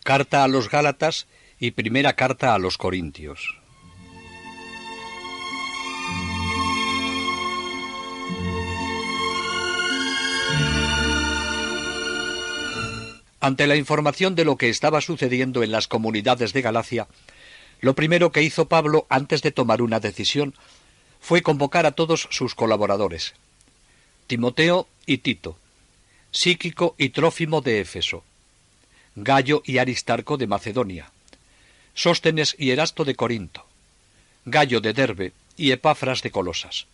Carta a los Gálatas y primera carta a los Corintios. Ante la información de lo que estaba sucediendo en las comunidades de Galacia, lo primero que hizo Pablo antes de tomar una decisión fue convocar a todos sus colaboradores: Timoteo y Tito, Síquico y Trófimo de Éfeso, Gayo y Aristarco de Macedonia, Sóstenes y Erasto de Corinto, Gayo de Derbe y Epafras de Colosas.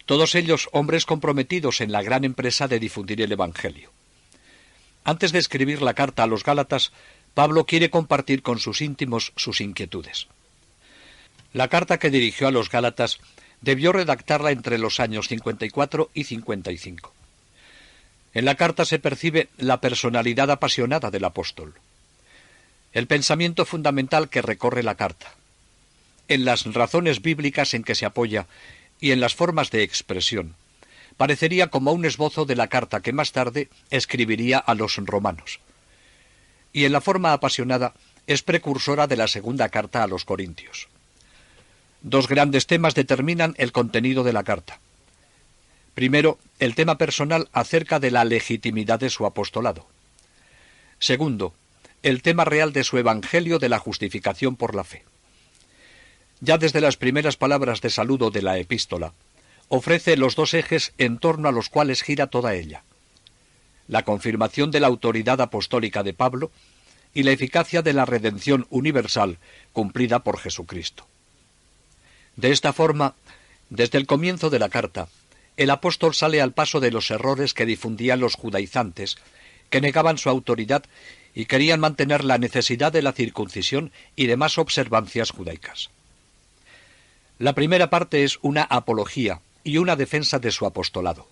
Todos ellos hombres comprometidos en la gran empresa de difundir el Evangelio. Antes de escribir la carta a los Gálatas, Pablo quiere compartir con sus íntimos sus inquietudes. La carta que dirigió a los Gálatas debió redactarla entre los años 54 y 55. En la carta se percibe la personalidad apasionada del apóstol, el pensamiento fundamental que recorre la carta, en las razones bíblicas en que se apoya y en las formas de expresión. Parecería como un esbozo de la carta que más tarde escribiría a los romanos. Y en la forma apasionada es precursora de la segunda carta a los Corintios. Dos grandes temas determinan el contenido de la carta. Primero, el tema personal acerca de la legitimidad de su apostolado. Segundo, el tema real de su evangelio de la justificación por la fe. Ya desde las primeras palabras de saludo de la epístola, ofrece los dos ejes en torno a los cuales gira toda ella: la confirmación de la autoridad apostólica de Pablo y la eficacia de la redención universal cumplida por Jesucristo. De esta forma, desde el comienzo de la carta, el apóstol sale al paso de los errores que difundían los judaizantes, que negaban su autoridad y querían mantener la necesidad de la circuncisión y demás observancias judaicas. La primera parte es una apología y una defensa de su apostolado.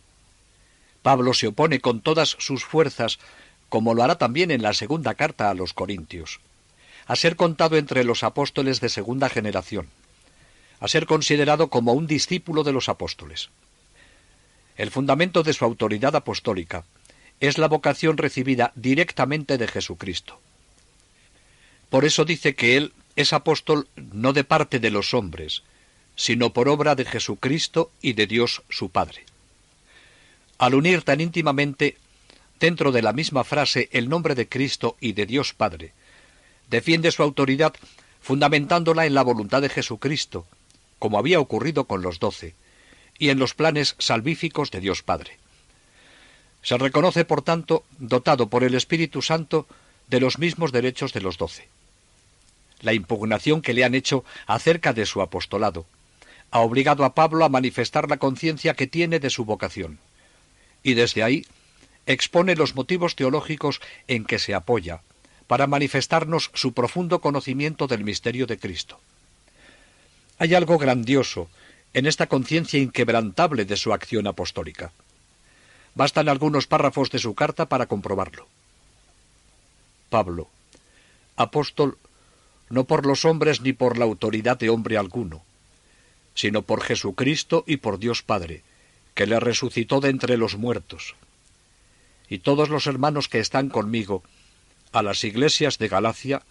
Pablo se opone con todas sus fuerzas, como lo hará también en la segunda carta a los Corintios, a ser contado entre los apóstoles de segunda generación, a ser considerado como un discípulo de los apóstoles. El fundamento de su autoridad apostólica es la vocación recibida directamente de Jesucristo. Por eso dice que él es apóstol no de parte de los hombres, sino por obra de Jesucristo y de Dios su Padre. Al unir tan íntimamente dentro de la misma frase el nombre de Cristo y de Dios Padre, defiende su autoridad fundamentándola en la voluntad de Jesucristo, como había ocurrido con los 12, y en los planes salvíficos de Dios Padre. Se reconoce, por tanto, dotado por el Espíritu Santo de los mismos derechos de los 12. La impugnación que le han hecho acerca de su apostolado ha obligado a Pablo a manifestar la conciencia que tiene de su vocación, y desde ahí expone los motivos teológicos en que se apoya para manifestarnos su profundo conocimiento del misterio de Cristo. Hay algo grandioso en esta conciencia inquebrantable de su acción apostólica. Bastan algunos párrafos de su carta para comprobarlo. Pablo, apóstol no por los hombres ni por la autoridad de hombre alguno, sino por Jesucristo y por Dios Padre, que le resucitó de entre los muertos. Y todos los hermanos que están conmigo, a las iglesias de Galacia,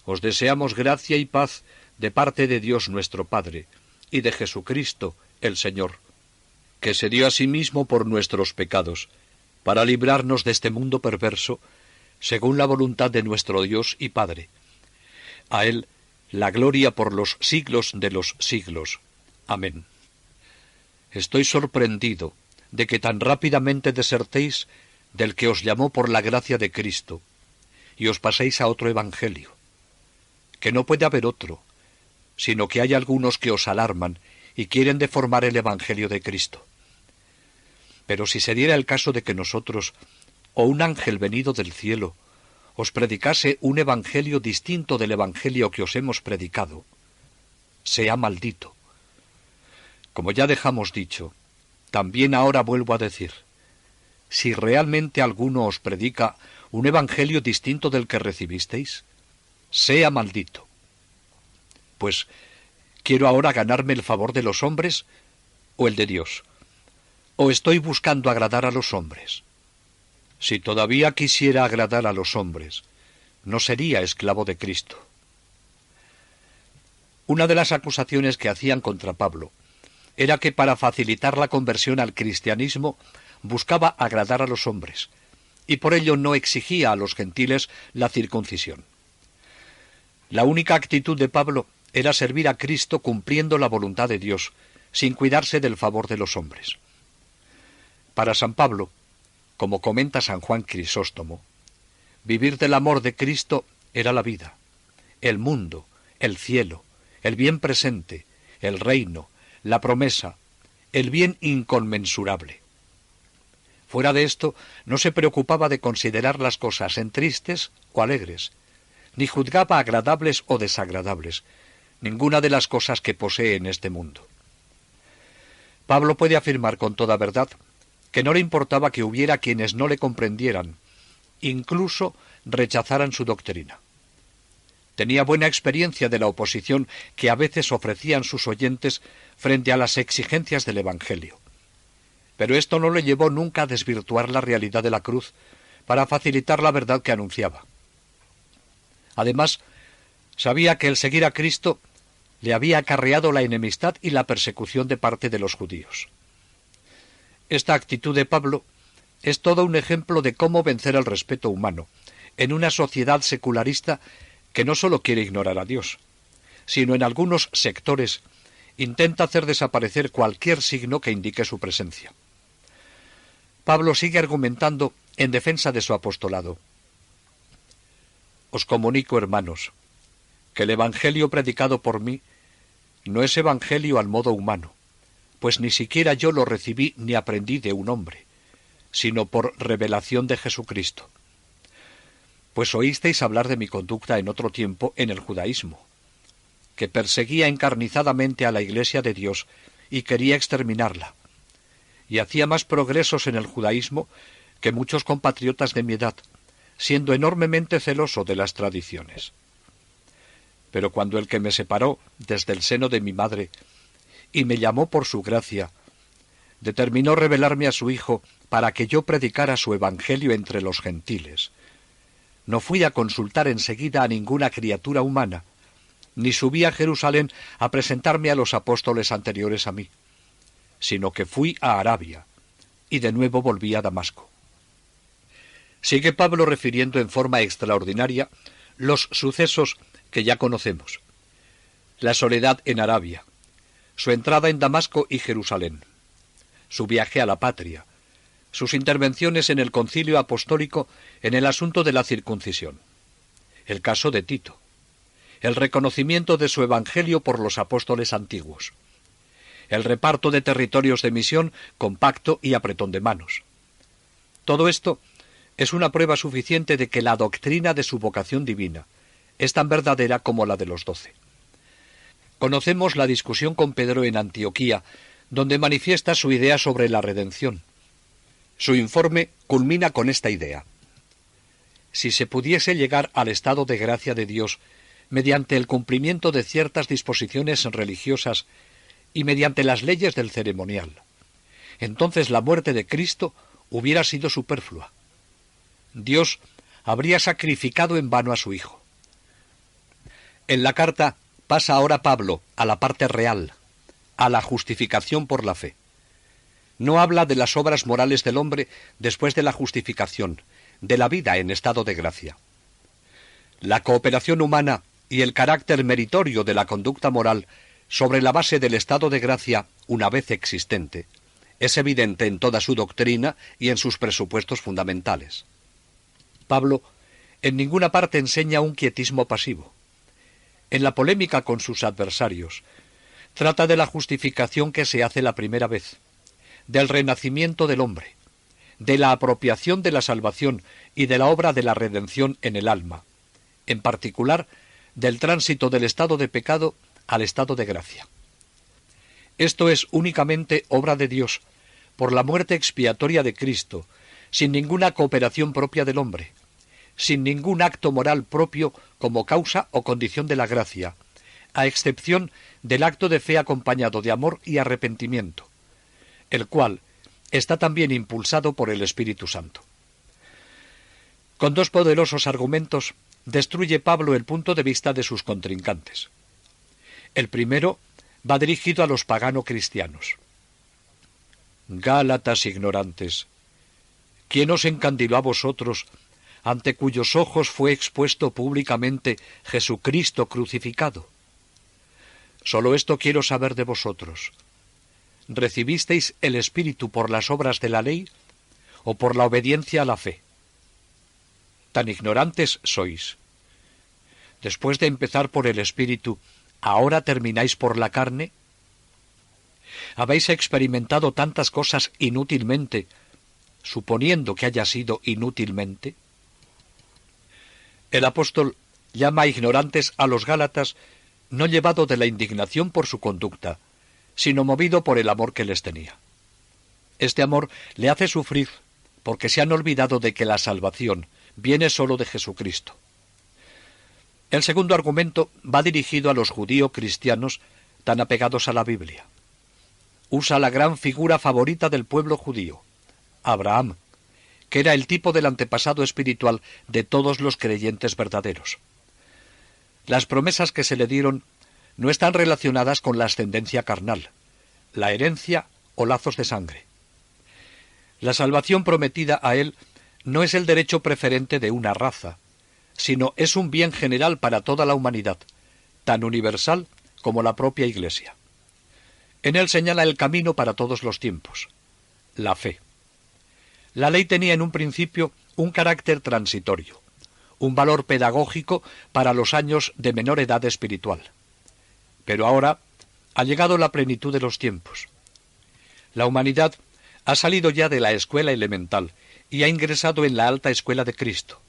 os deseamos gracia y paz de parte de Dios nuestro Padre, y de Jesucristo el Señor, que se dio a sí mismo por nuestros pecados, para librarnos de este mundo perverso, según la voluntad de nuestro Dios y Padre. A Él la gloria por los siglos de los siglos. Amén. Estoy sorprendido de que tan rápidamente desertéis del que os llamó por la gracia de Cristo, y os paséis a otro evangelio, que no puede haber otro, sino que hay algunos que os alarman y quieren deformar el evangelio de Cristo. Pero si se diera el caso de que nosotros, o un ángel venido del cielo, os predicase un evangelio distinto del evangelio que os hemos predicado, sea maldito. Como ya dejamos dicho, también ahora vuelvo a decir: si realmente alguno os predica un evangelio distinto del que recibisteis, sea maldito. Pues, ¿quiero ahora ganarme el favor de los hombres o el de Dios? ¿O estoy buscando agradar a los hombres? Si todavía quisiera agradar a los hombres, no sería esclavo de Cristo. Una de las acusaciones que hacían contra Pablo era que para facilitar la conversión al cristianismo buscaba agradar a los hombres, y por ello no exigía a los gentiles la circuncisión. La única actitud de Pablo era servir a Cristo cumpliendo la voluntad de Dios, sin cuidarse del favor de los hombres. Para San Pablo, como comenta San Juan Crisóstomo, vivir del amor de Cristo era la vida, el mundo, el cielo, el bien presente, el reino, la promesa, el bien inconmensurable. Fuera de esto, no se preocupaba de considerar las cosas en tristes o alegres, ni juzgaba agradables o desagradables, ninguna de las cosas que posee en este mundo. Pablo puede afirmar con toda verdad que no le importaba que hubiera quienes no le comprendieran, incluso rechazaran su doctrina. Tenía buena experiencia de la oposición que a veces ofrecían sus oyentes frente a las exigencias del Evangelio. Pero esto no le llevó nunca a desvirtuar la realidad de la cruz para facilitar la verdad que anunciaba. Además, sabía que el seguir a Cristo le había acarreado la enemistad y la persecución de parte de los judíos. Esta actitud de Pablo es todo un ejemplo de cómo vencer el respeto humano en una sociedad secularista que no solo quiere ignorar a Dios, sino en algunos sectores intenta hacer desaparecer cualquier signo que indique su presencia. Pablo sigue argumentando en defensa de su apostolado. Os comunico, hermanos, que el evangelio predicado por mí no es evangelio al modo humano, pues ni siquiera yo lo recibí ni aprendí de un hombre, sino por revelación de Jesucristo. Pues oísteis hablar de mi conducta en otro tiempo en el judaísmo, que perseguía encarnizadamente a la Iglesia de Dios y quería exterminarla, y hacía más progresos en el judaísmo que muchos compatriotas de mi edad, siendo enormemente celoso de las tradiciones. Pero cuando el que me separó desde el seno de mi madre y me llamó por su gracia, determinó revelarme a su Hijo para que yo predicara su evangelio entre los gentiles, no fui a consultar enseguida a ninguna criatura humana, ni subí a Jerusalén a presentarme a los apóstoles anteriores a mí, sino que fui a Arabia, y de nuevo volví a Damasco. Sigue Pablo refiriendo en forma extraordinaria los sucesos que ya conocemos: la soledad en Arabia, su entrada en Damasco y Jerusalén, su viaje a la patria, sus intervenciones en el concilio apostólico en el asunto de la circuncisión, el caso de Tito, el reconocimiento de su evangelio por los apóstoles antiguos, el reparto de territorios de misión con pacto y apretón de manos. Todo esto es una prueba suficiente de que la doctrina de su vocación divina es tan verdadera como la de los 12. Conocemos la discusión con Pedro en Antioquía, donde manifiesta su idea sobre la redención. Su informe culmina con esta idea: si se pudiese llegar al estado de gracia de Dios mediante el cumplimiento de ciertas disposiciones religiosas y mediante las leyes del ceremonial, entonces la muerte de Cristo hubiera sido superflua. Dios habría sacrificado en vano a su Hijo. En la carta pasa ahora Pablo a la parte real, a la justificación por la fe. No habla de las obras morales del hombre después de la justificación, de la vida en estado de gracia. La cooperación humana y el carácter meritorio de la conducta moral sobre la base del estado de gracia una vez existente es evidente en toda su doctrina y en sus presupuestos fundamentales. Pablo en ninguna parte enseña un quietismo pasivo. En la polémica con sus adversarios, trata de la justificación que se hace la primera vez, del renacimiento del hombre, de la apropiación de la salvación y de la obra de la redención en el alma, en particular del tránsito del estado de pecado al estado de gracia. Esto es únicamente obra de Dios, por la muerte expiatoria de Cristo, sin ninguna cooperación propia del hombre, sin ningún acto moral propio como causa o condición de la gracia, a excepción del acto de fe acompañado de amor y arrepentimiento, el cual está también impulsado por el Espíritu Santo. Con dos poderosos argumentos destruye Pablo el punto de vista de sus contrincantes. El primero va dirigido a los pagano-cristianos. Gálatas ignorantes, ¿quién os encandiló a vosotros, ante cuyos ojos fue expuesto públicamente Jesucristo crucificado? Solo esto quiero saber de vosotros. ¿Recibisteis el Espíritu por las obras de la ley o por la obediencia a la fe? Tan ignorantes sois. Después de empezar por el Espíritu, ¿ahora termináis por la carne? ¿Habéis experimentado tantas cosas inútilmente, suponiendo que haya sido inútilmente? El apóstol llama ignorantes a los Gálatas, no llevado de la indignación por su conducta, sino movido por el amor que les tenía. Este amor le hace sufrir, porque se han olvidado de que la salvación viene solo de Jesucristo. El segundo argumento va dirigido a los judíos cristianos tan apegados a la Biblia. Usa la gran figura favorita del pueblo judío, Abraham, que era el tipo del antepasado espiritual de todos los creyentes verdaderos. Las promesas que se le dieron no están relacionadas con la ascendencia carnal, la herencia o lazos de sangre. La salvación prometida a él no es el derecho preferente de una raza, sino es un bien general para toda la humanidad, tan universal como la propia Iglesia. En él señala el camino para todos los tiempos, la fe. La ley tenía en un principio un carácter transitorio, un valor pedagógico para los años de menor edad espiritual. Pero ahora ha llegado la plenitud de los tiempos. La humanidad ha salido ya de la escuela elemental y ha ingresado en la alta escuela de Cristo,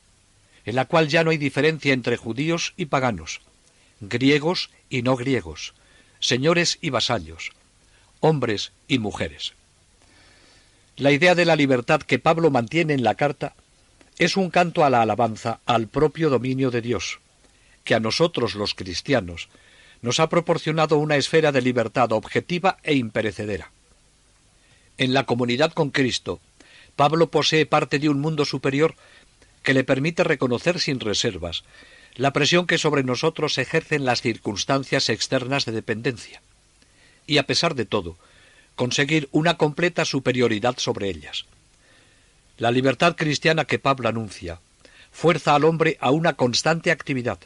en la cual ya no hay diferencia entre judíos y paganos, griegos y no griegos, señores y vasallos, hombres y mujeres. La idea de la libertad que Pablo mantiene en la carta es un canto a la alabanza al propio dominio de Dios, que a nosotros los cristianos nos ha proporcionado una esfera de libertad objetiva e imperecedera. En la comunidad con Cristo, Pablo posee parte de un mundo superior que le permite reconocer sin reservas la presión que sobre nosotros ejercen las circunstancias externas de dependencia, y a pesar de todo, conseguir una completa superioridad sobre ellas. La libertad cristiana que Pablo anuncia fuerza al hombre a una constante actividad.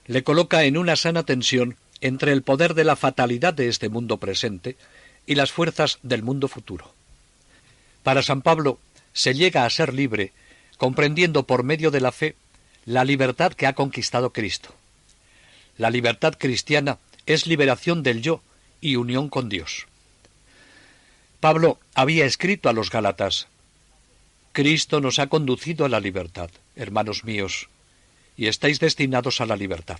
Le coloca en una sana tensión entre el poder de la fatalidad de este mundo presente y las fuerzas del mundo futuro. Para San Pablo se llega a ser libre comprendiendo por medio de la fe la libertad que ha conquistado Cristo. La libertad cristiana es liberación del yo y unión con Dios. Pablo había escrito a los Gálatas: Cristo nos ha conducido a la libertad, hermanos míos, y estáis destinados a la libertad.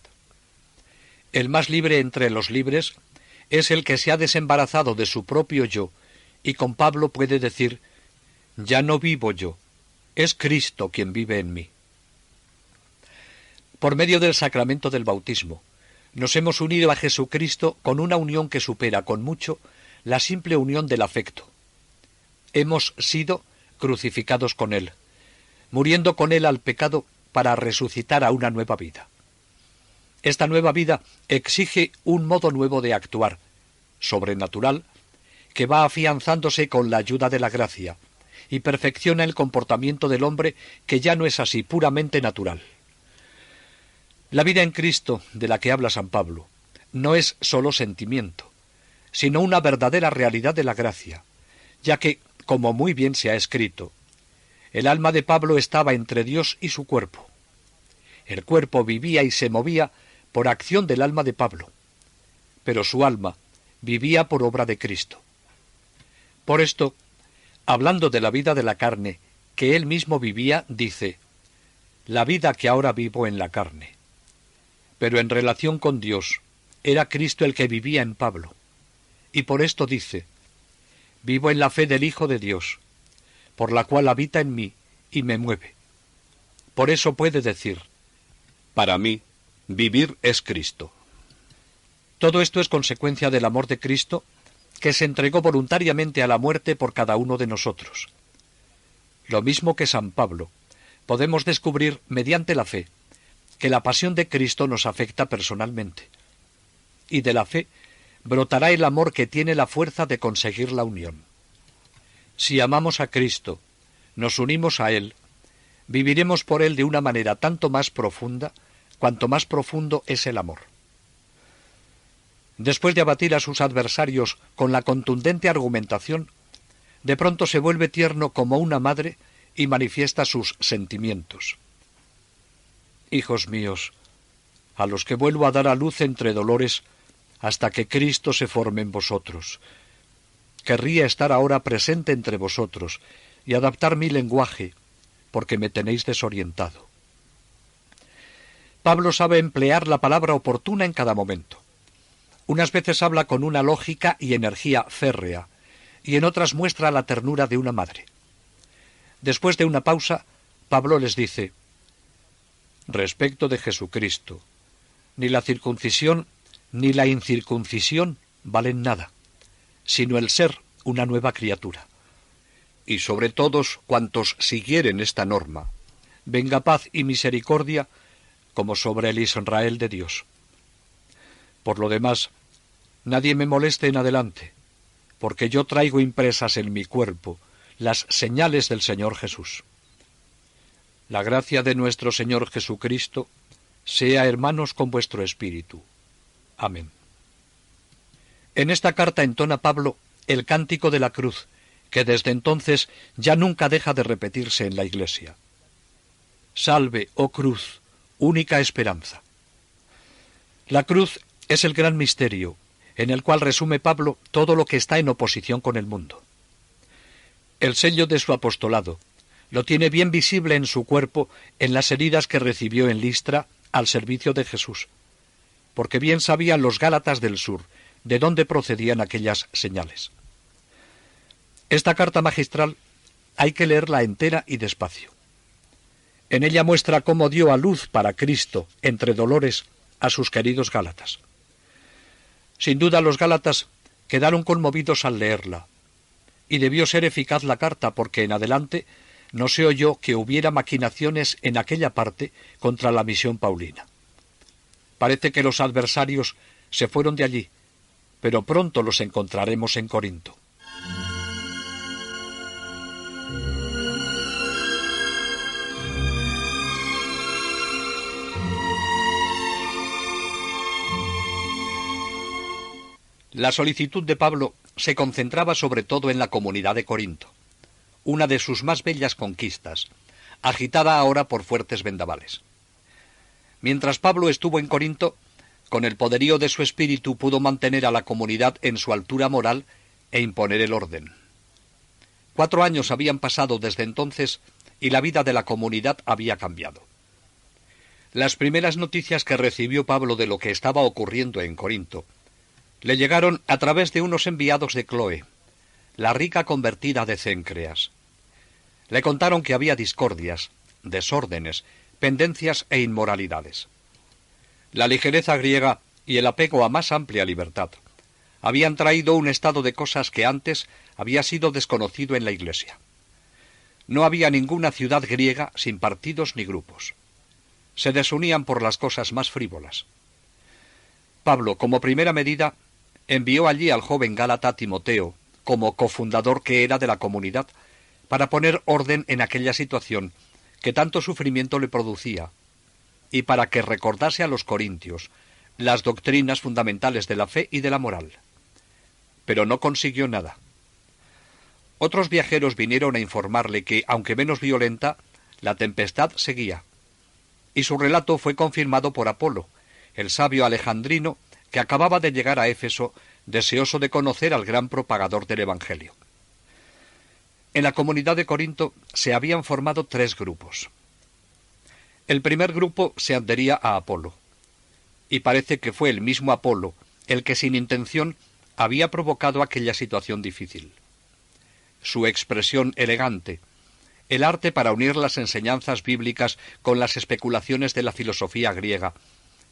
El más libre entre los libres es el que se ha desembarazado de su propio yo, y con Pablo puede decir: ya no vivo yo, es Cristo quien vive en mí. Por medio del sacramento del bautismo, nos hemos unido a Jesucristo con una unión que supera con mucho la simple unión del afecto. Hemos sido crucificados con Él, muriendo con Él al pecado para resucitar a una nueva vida. Esta nueva vida exige un modo nuevo de actuar, sobrenatural, que va afianzándose con la ayuda de la gracia, y perfecciona el comportamiento del hombre, que ya no es así puramente natural. La vida en Cristo, de la que habla San Pablo, no es sólo sentimiento, sino una verdadera realidad de la gracia, ya que, como muy bien se ha escrito, el alma de Pablo estaba entre Dios y su cuerpo. El cuerpo vivía y se movía por acción del alma de Pablo, pero su alma vivía por obra de Cristo. Por esto, hablando de la vida de la carne que él mismo vivía, dice: la vida que ahora vivo en la carne. Pero en relación con Dios, era Cristo el que vivía en Pablo. Y por esto dice: vivo en la fe del Hijo de Dios, por la cual habita en mí y me mueve. Por eso puede decir: para mí, vivir es Cristo. Todo esto es consecuencia del amor de Cristo, que se entregó voluntariamente a la muerte por cada uno de nosotros. Lo mismo que San Pablo, podemos descubrir mediante la fe que la pasión de Cristo nos afecta personalmente. Y de la fe brotará el amor que tiene la fuerza de conseguir la unión. Si amamos a Cristo, nos unimos a Él, viviremos por Él de una manera tanto más profunda, cuanto más profundo es el amor. Después de abatir a sus adversarios con la contundente argumentación, de pronto se vuelve tierno como una madre y manifiesta sus sentimientos. Hijos míos, a los que vuelvo a dar a luz entre dolores, hasta que Cristo se forme en vosotros. Querría estar ahora presente entre vosotros y adaptar mi lenguaje, porque me tenéis desorientado. Pablo sabe emplear la palabra oportuna en cada momento. Unas veces habla con una lógica y energía férrea, y en otras muestra la ternura de una madre. Después de una pausa, Pablo les dice: respecto de Jesucristo, ni la circuncisión ni la incircuncisión valen nada, sino el ser una nueva criatura. Y sobre todos cuantos siguieren esta norma, venga paz y misericordia como sobre el Israel de Dios. Por lo demás, nadie me moleste en adelante, porque yo traigo impresas en mi cuerpo las señales del Señor Jesús. La gracia de nuestro Señor Jesucristo sea, hermanos, con vuestro espíritu. Amén. En esta carta entona Pablo el cántico de la cruz, que desde entonces ya nunca deja de repetirse en la Iglesia. Salve, oh cruz, única esperanza. La cruz es el gran misterio, en el cual resume Pablo todo lo que está en oposición con el mundo. El sello de su apostolado lo tiene bien visible en su cuerpo en las heridas que recibió en Listra al servicio de Jesús, porque bien sabían los Gálatas del sur de dónde procedían aquellas señales. Esta carta magistral hay que leerla entera y despacio. En ella muestra cómo dio a luz para Cristo, entre dolores, a sus queridos Gálatas. Sin duda los Gálatas quedaron conmovidos al leerla, y debió ser eficaz la carta porque en adelante no se oyó que hubiera maquinaciones en aquella parte contra la misión paulina. Parece que los adversarios se fueron de allí, pero pronto los encontraremos en Corinto. La solicitud de Pablo se concentraba sobre todo en la comunidad de Corinto, una de sus más bellas conquistas, agitada ahora por fuertes vendavales. Mientras Pablo estuvo en Corinto, con el poderío de su espíritu pudo mantener a la comunidad en su altura moral e imponer el orden. 4 años habían pasado desde entonces y la vida de la comunidad había cambiado. Las primeras noticias que recibió Pablo de lo que estaba ocurriendo en Corinto le llegaron a través de unos enviados de Cloé, la rica convertida de Cencreas. Le contaron que había discordias, desórdenes, pendencias e inmoralidades. La ligereza griega y el apego a más amplia libertad habían traído un estado de cosas que antes había sido desconocido en la Iglesia. No había ninguna ciudad griega sin partidos ni grupos. Se desunían por las cosas más frívolas. Pablo, como primera medida, envió allí al joven gálata Timoteo, como cofundador que era de la comunidad, para poner orden en aquella situación que tanto sufrimiento le producía, y para que recordase a los corintios las doctrinas fundamentales de la fe y de la moral. Pero no consiguió nada. Otros viajeros vinieron a informarle que, aunque menos violenta, la tempestad seguía, y su relato fue confirmado por Apolo, el sabio alejandrino que acababa de llegar a Éfeso, deseoso de conocer al gran propagador del Evangelio. En la comunidad de Corinto se habían formado 3 grupos. El primer grupo se adhería a Apolo, y parece que fue el mismo Apolo el que sin intención había provocado aquella situación difícil. Su expresión elegante, el arte para unir las enseñanzas bíblicas con las especulaciones de la filosofía griega,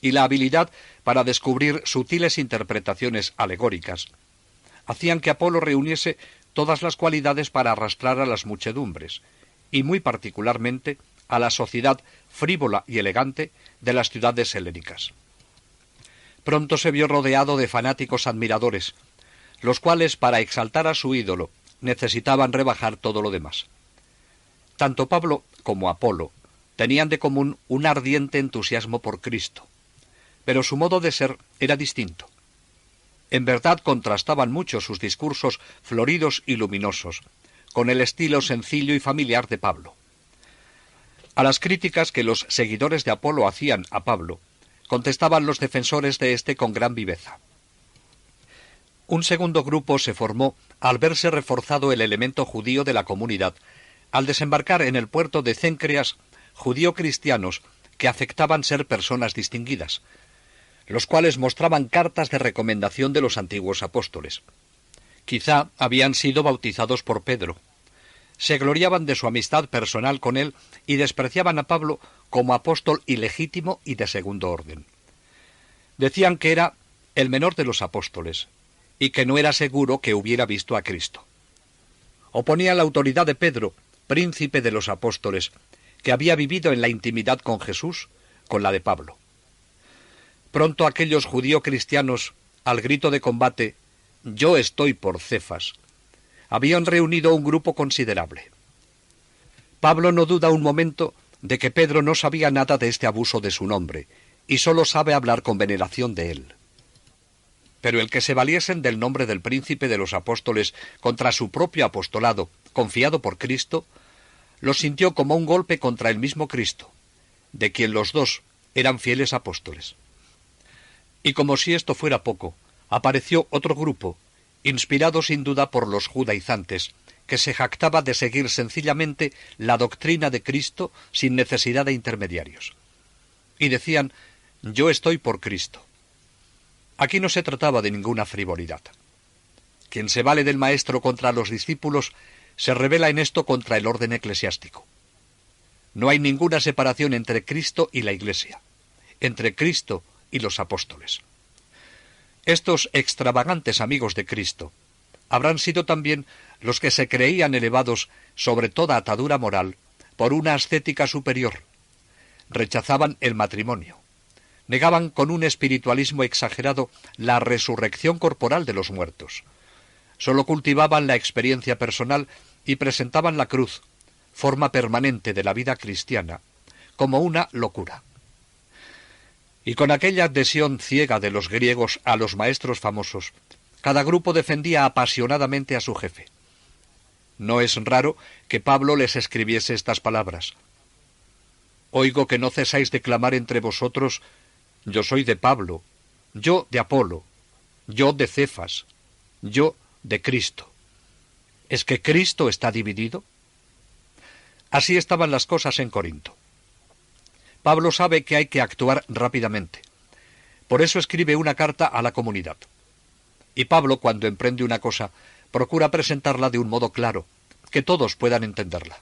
y la habilidad para descubrir sutiles interpretaciones alegóricas, hacían que Apolo reuniese todas las cualidades para arrastrar a las muchedumbres, y muy particularmente a la sociedad frívola y elegante de las ciudades helénicas. Pronto se vio rodeado de fanáticos admiradores, los cuales, para exaltar a su ídolo, necesitaban rebajar todo lo demás. Tanto Pablo como Apolo tenían de común un ardiente entusiasmo por Cristo, pero su modo de ser era distinto. En verdad contrastaban mucho sus discursos floridos y luminosos con el estilo sencillo y familiar de Pablo. A las críticas que los seguidores de Apolo hacían a Pablo, contestaban los defensores de éste con gran viveza. Un segundo grupo se formó al verse reforzado el elemento judío de la comunidad, al desembarcar en el puerto de Cencreas judío-cristianos que afectaban ser personas distinguidas, los cuales mostraban cartas de recomendación de los antiguos apóstoles. Quizá habían sido bautizados por Pedro. Se gloriaban de su amistad personal con él y despreciaban a Pablo como apóstol ilegítimo y de segundo orden. Decían que era el menor de los apóstoles y que no era seguro que hubiera visto a Cristo. Oponían la autoridad de Pedro, príncipe de los apóstoles, que había vivido en la intimidad con Jesús, con la de Pablo. Pronto aquellos judío-cristianos, al grito de combate, «Yo estoy por Cefas», habían reunido un grupo considerable. Pablo no duda un momento de que Pedro no sabía nada de este abuso de su nombre, y sólo sabe hablar con veneración de él. Pero el que se valiesen del nombre del príncipe de los apóstoles contra su propio apostolado, confiado por Cristo, lo sintió como un golpe contra el mismo Cristo, de quien los dos eran fieles apóstoles. Y como si esto fuera poco, apareció otro grupo, inspirado sin duda por los judaizantes, que se jactaba de seguir sencillamente la doctrina de Cristo sin necesidad de intermediarios. Y decían, «Yo estoy por Cristo». Aquí no se trataba de ninguna frivolidad. Quien se vale del maestro contra los discípulos se rebela en esto contra el orden eclesiástico. No hay ninguna separación entre Cristo y la Iglesia, entre Cristo y los apóstoles. Estos extravagantes amigos de Cristo habrán sido también los que se creían elevados sobre toda atadura moral por una ascética superior. Rechazaban el matrimonio. Negaban con un espiritualismo exagerado la resurrección corporal de los muertos. Sólo cultivaban la experiencia personal y presentaban la cruz, forma permanente de la vida cristiana, como una locura. Y con aquella adhesión ciega de los griegos a los maestros famosos, cada grupo defendía apasionadamente a su jefe. No es raro que Pablo les escribiese estas palabras. «Oigo que no cesáis de clamar entre vosotros, yo soy de Pablo, yo de Apolo, yo de Cefas, yo de Cristo». ¿Es que Cristo está dividido? Así estaban las cosas en Corinto. Pablo sabe que hay que actuar rápidamente. Por eso escribe una carta a la comunidad. Y Pablo, cuando emprende una cosa, procura presentarla de un modo claro, que todos puedan entenderla.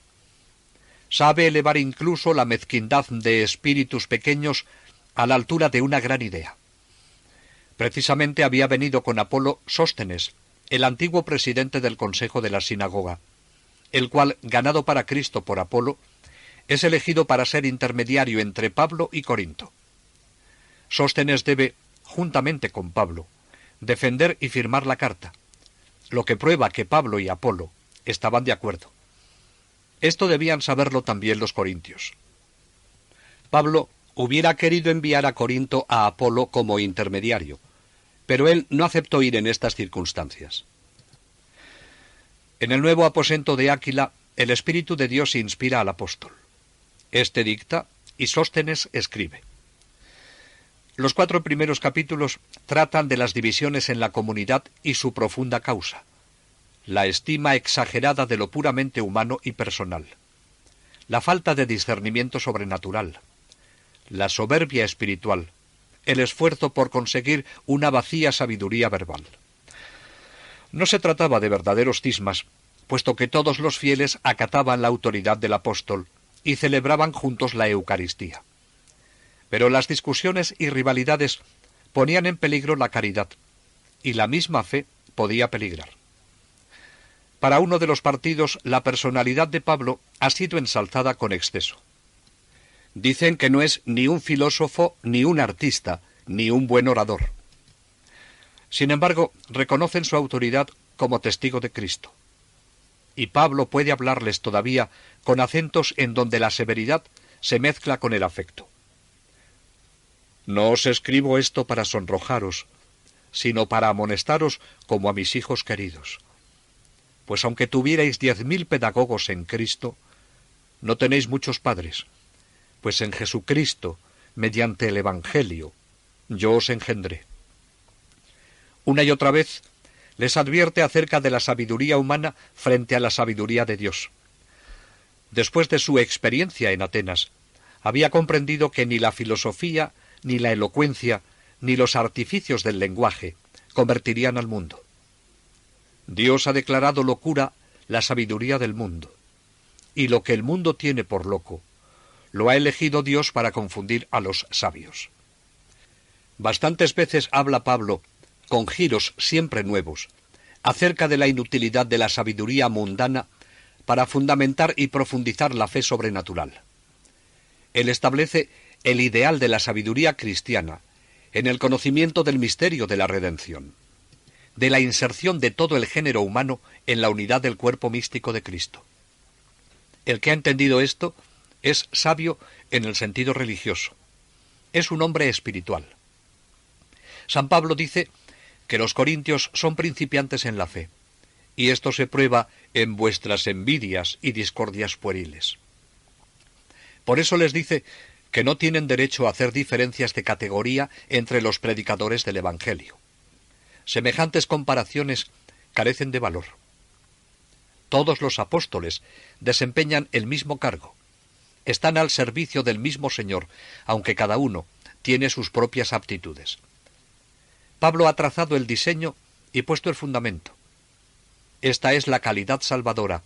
Sabe elevar incluso la mezquindad de espíritus pequeños a la altura de una gran idea. Precisamente había venido con Apolo Sóstenes, el antiguo presidente del consejo de la sinagoga, el cual, ganado para Cristo por Apolo, es elegido para ser intermediario entre Pablo y Corinto. Sóstenes debe, juntamente con Pablo, defender y firmar la carta, lo que prueba que Pablo y Apolo estaban de acuerdo. Esto debían saberlo también los corintios. Pablo hubiera querido enviar a Corinto a Apolo como intermediario, pero él no aceptó ir en estas circunstancias. En el nuevo aposento de Áquila, el Espíritu de Dios inspira al apóstol. Este dicta y Sóstenes escribe. Los 4 primeros capítulos tratan de las divisiones en la comunidad y su profunda causa, la estima exagerada de lo puramente humano y personal, la falta de discernimiento sobrenatural, la soberbia espiritual, el esfuerzo por conseguir una vacía sabiduría verbal. No se trataba de verdaderos cismas, puesto que todos los fieles acataban la autoridad del apóstol y celebraban juntos la Eucaristía. Pero las discusiones y rivalidades ponían en peligro la caridad, y la misma fe podía peligrar. Para uno de los partidos, la personalidad de Pablo ha sido ensalzada con exceso. Dicen que no es ni un filósofo, ni un artista, ni un buen orador. Sin embargo, reconocen su autoridad como testigo de Cristo. Y Pablo puede hablarles todavía con acentos en donde la severidad se mezcla con el afecto. No os escribo esto para sonrojaros, sino para amonestaros como a mis hijos queridos. Pues aunque tuvierais 10.000 pedagogos en Cristo, no tenéis muchos padres, pues en Jesucristo, mediante el Evangelio, yo os engendré. Una y otra vez les advierte acerca de la sabiduría humana frente a la sabiduría de Dios. Después de su experiencia en Atenas, había comprendido que ni la filosofía, ni la elocuencia, ni los artificios del lenguaje convertirían al mundo. Dios ha declarado locura la sabiduría del mundo, y lo que el mundo tiene por loco, lo ha elegido Dios para confundir a los sabios. Bastantes veces habla Pablo, con giros siempre nuevos, acerca de la inutilidad de la sabiduría mundana para fundamentar y profundizar la fe sobrenatural. Él establece el ideal de la sabiduría cristiana en el conocimiento del misterio de la redención, de la inserción de todo el género humano en la unidad del cuerpo místico de Cristo. El que ha entendido esto es sabio en el sentido religioso. Es un hombre espiritual. San Pablo dice que los corintios son principiantes en la fe, y esto se prueba en vuestras envidias y discordias pueriles. Por eso les dice que no tienen derecho a hacer diferencias de categoría entre los predicadores del Evangelio. Semejantes comparaciones carecen de valor. Todos los apóstoles desempeñan el mismo cargo. Están al servicio del mismo Señor, aunque cada uno tiene sus propias aptitudes. Pablo ha trazado el diseño y puesto el fundamento. Esta es la calidad salvadora,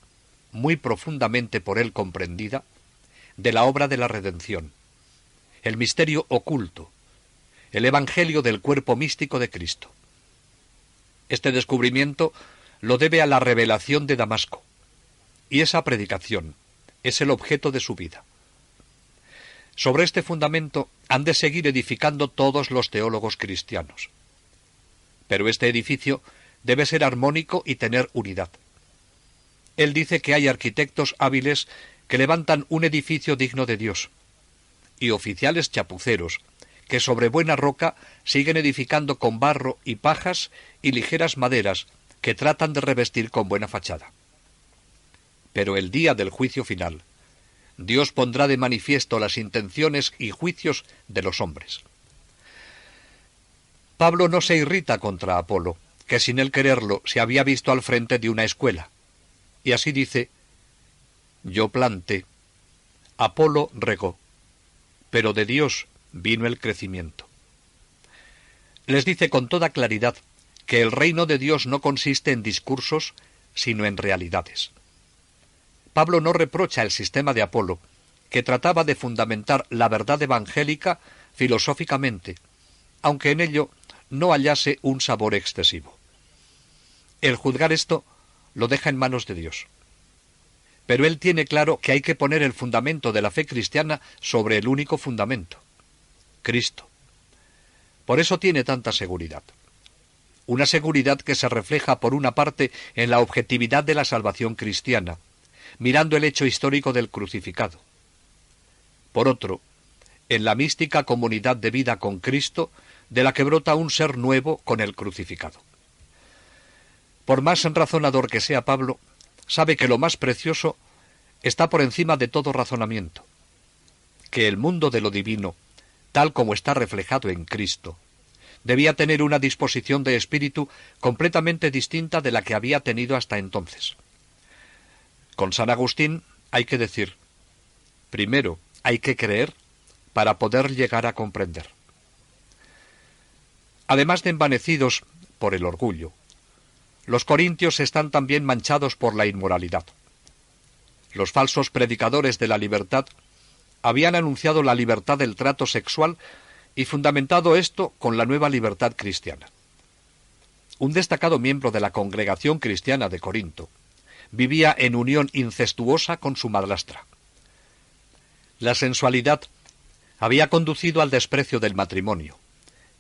muy profundamente por él comprendida, de la obra de la redención, el misterio oculto, el evangelio del cuerpo místico de Cristo. Este descubrimiento lo debe a la revelación de Damasco, y esa predicación es el objeto de su vida. Sobre este fundamento han de seguir edificando todos los teólogos cristianos. Pero este edificio debe ser armónico y tener unidad. Él dice que hay arquitectos hábiles que levantan un edificio digno de Dios, y oficiales chapuceros que sobre buena roca siguen edificando con barro y pajas y ligeras maderas que tratan de revestir con buena fachada. Pero el día del juicio final, Dios pondrá de manifiesto las intenciones y juicios de los hombres. Pablo no se irrita contra Apolo, que sin él quererlo se había visto al frente de una escuela, y así dice: yo planté, Apolo regó, pero de Dios vino el crecimiento. Les dice con toda claridad que el reino de Dios no consiste en discursos, sino en realidades. Pablo no reprocha el sistema de Apolo, que trataba de fundamentar la verdad evangélica filosóficamente, aunque en ello no hallase un sabor excesivo. El juzgar esto lo deja en manos de Dios. Pero él tiene claro que hay que poner el fundamento de la fe cristiana sobre el único fundamento, Cristo. Por eso tiene tanta seguridad. Una seguridad que se refleja por una parte en la objetividad de la salvación cristiana, mirando el hecho histórico del crucificado. Por otro, en la mística comunidad de vida con Cristo, de la que brota un ser nuevo con el crucificado. Por más razonador que sea Pablo, sabe que lo más precioso está por encima de todo razonamiento, que el mundo de lo divino, tal como está reflejado en Cristo, debía tener una disposición de espíritu completamente distinta de la que había tenido hasta entonces. Con San Agustín hay que decir: primero hay que creer para poder llegar a comprender. Además de envanecidos por el orgullo, los corintios están también manchados por la inmoralidad. Los falsos predicadores de la libertad habían anunciado la libertad del trato sexual y fundamentado esto con la nueva libertad cristiana. Un destacado miembro de la congregación cristiana de Corinto vivía en unión incestuosa con su madrastra. La sensualidad había conducido al desprecio del matrimonio,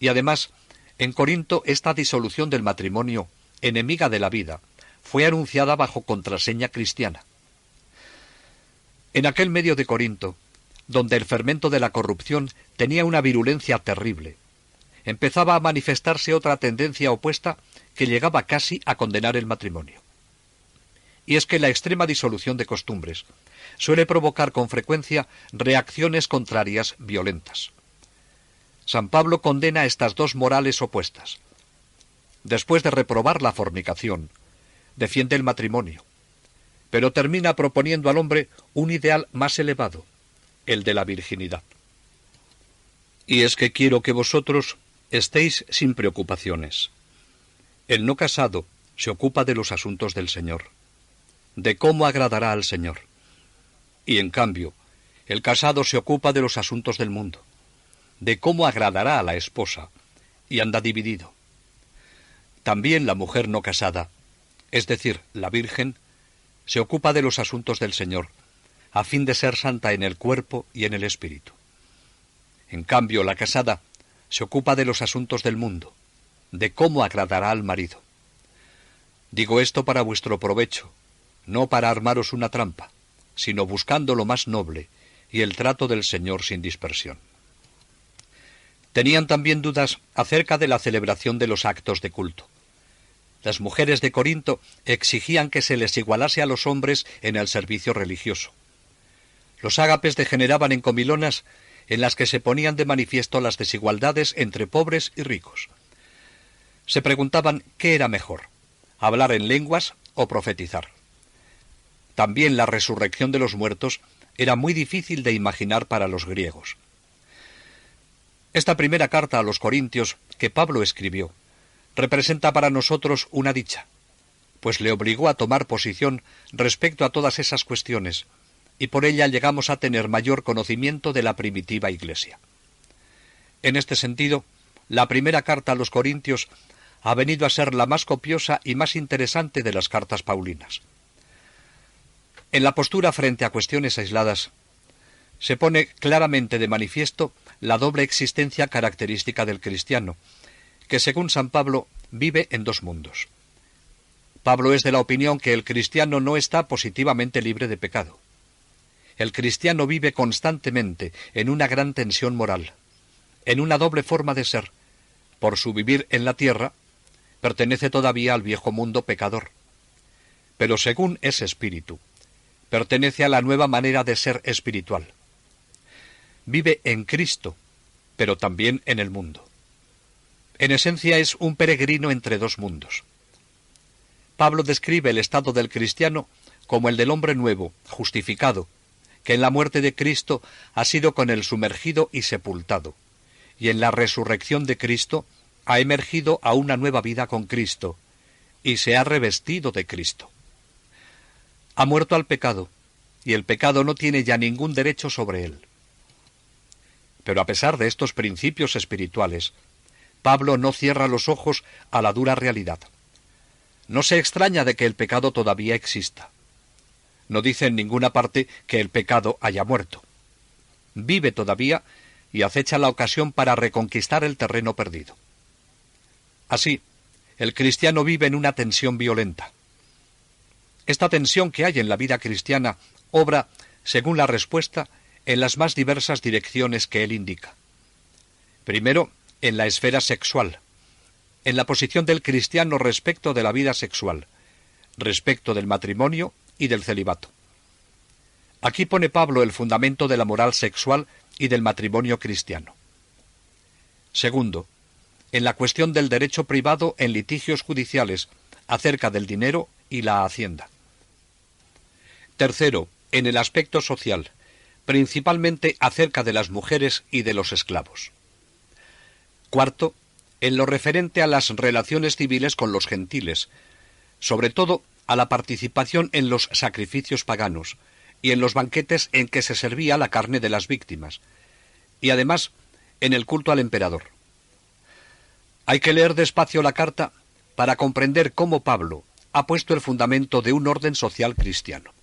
y además, en Corinto esta disolución del matrimonio, enemiga de la vida, fue anunciada bajo contraseña cristiana. En aquel medio de Corinto, donde el fermento de la corrupción tenía una virulencia terrible, empezaba a manifestarse otra tendencia opuesta que llegaba casi a condenar el matrimonio. Y es que la extrema disolución de costumbres suele provocar con frecuencia reacciones contrarias violentas. San Pablo condena estas dos morales opuestas. Después de reprobar la fornicación, defiende el matrimonio, pero termina proponiendo al hombre un ideal más elevado, el de la virginidad. Y es que quiero que vosotros estéis sin preocupaciones. El no casado se ocupa de los asuntos del Señor, de cómo agradará al Señor. Y en cambio, el casado se ocupa de los asuntos del mundo, de cómo agradará a la esposa, y anda dividido. También la mujer no casada, es decir, la virgen, se ocupa de los asuntos del Señor, a fin de ser santa en el cuerpo y en el espíritu. En cambio, la casada se ocupa de los asuntos del mundo, de cómo agradará al marido. Digo esto para vuestro provecho, no para armaros una trampa, sino buscando lo más noble y el trato del Señor sin dispersión. Tenían también dudas acerca de la celebración de los actos de culto. Las mujeres de Corinto exigían que se les igualase a los hombres en el servicio religioso. Los ágapes degeneraban en comilonas en las que se ponían de manifiesto las desigualdades entre pobres y ricos. Se preguntaban qué era mejor, hablar en lenguas o profetizar. También la resurrección de los muertos era muy difícil de imaginar para los griegos. Esta primera carta a los Corintios que Pablo escribió representa para nosotros una dicha, pues le obligó a tomar posición respecto a todas esas cuestiones, y por ella llegamos a tener mayor conocimiento de la primitiva Iglesia. En este sentido, la primera carta a los Corintios ha venido a ser la más copiosa y más interesante de las cartas paulinas. En la postura frente a cuestiones aisladas, se pone claramente de manifiesto la doble existencia característica del cristiano, que según San Pablo vive en dos mundos. Pablo es de la opinión que el cristiano no está positivamente libre de pecado. El cristiano vive constantemente en una gran tensión moral, en una doble forma de ser. Por su vivir en la tierra, pertenece todavía al viejo mundo pecador. Pero según ese espíritu, pertenece a la nueva manera de ser espiritual. Vive en Cristo, pero también en el mundo. En esencia es un peregrino entre dos mundos. Pablo describe el estado del cristiano como el del hombre nuevo, justificado, que en la muerte de Cristo ha sido con él sumergido y sepultado, y en la resurrección de Cristo ha emergido a una nueva vida con Cristo, y se ha revestido de Cristo. Ha muerto al pecado, y el pecado no tiene ya ningún derecho sobre él. Pero a pesar de estos principios espirituales, Pablo no cierra los ojos a la dura realidad. No se extraña de que el pecado todavía exista. No dice en ninguna parte que el pecado haya muerto. Vive todavía y acecha la ocasión para reconquistar el terreno perdido. Así, el cristiano vive en una tensión violenta. Esta tensión que hay en la vida cristiana obra, según la respuesta, en las más diversas direcciones que él indica. Primero, en la esfera sexual, en la posición del cristiano respecto de la vida sexual, respecto del matrimonio y del celibato. Aquí pone Pablo el fundamento de la moral sexual y del matrimonio cristiano. Segundo, en la cuestión del derecho privado en litigios judiciales acerca del dinero y la hacienda. Tercero, en el aspecto social, principalmente acerca de las mujeres y de los esclavos. Cuarto, en lo referente a las relaciones civiles con los gentiles, sobre todo a la participación en los sacrificios paganos y en los banquetes en que se servía la carne de las víctimas, y además en el culto al emperador. Hay que leer despacio la carta para comprender cómo Pablo ha puesto el fundamento de un orden social cristiano.